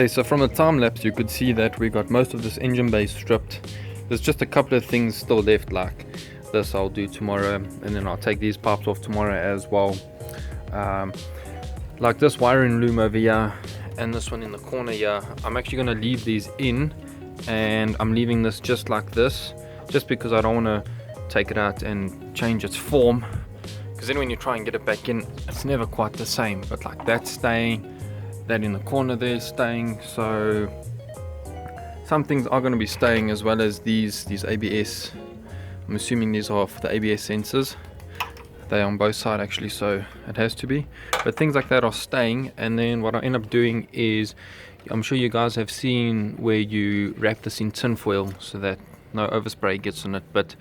Okay, so from the time lapse you could see that we got most of this engine bay stripped. There's just a couple of things still left, like this I'll do tomorrow, and then I'll take these pipes off tomorrow as well. Like this wiring loom over here and this one in the corner here, I'm actually going to leave these in, and I'm leaving this just like this, just because I don't want to take it out and change its form, because then when you try and get it back in, it's never quite the same. But like that's staying, that in the corner there is staying, so some things are going to be staying, as well as these ABS. I'm assuming these are for the ABS sensors. They're on both sides actually, so it has to be, but things like that are staying. And then what I end up doing is, I'm sure you guys have seen where you wrap this in tin foil so that no overspray gets on it. But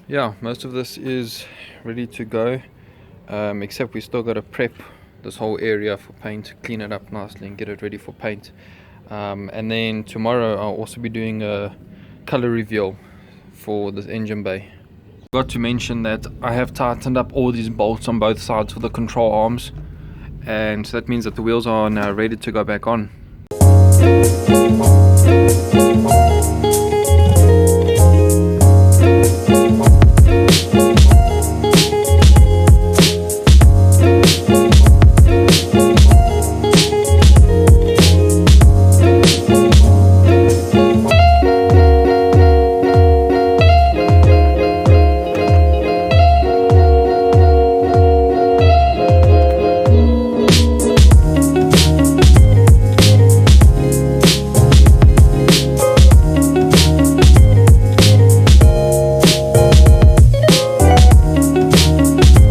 yeah, most of this is ready to go, except we still got to prep this whole area for paint, clean it up nicely and get it ready for paint. And then tomorrow I'll also be doing a color reveal for this engine bay. Forgot to mention that I have tightened up all these bolts on both sides for the control arms, and so that means that the wheels are now ready to go back on.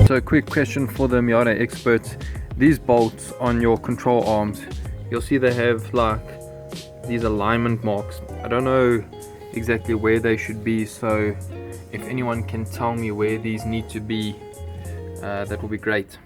So quick question for the Miata experts: these bolts on your control arms, you'll see they have like these alignment marks. I don't know exactly where they should be, so if anyone can tell me where these need to be, that will be great.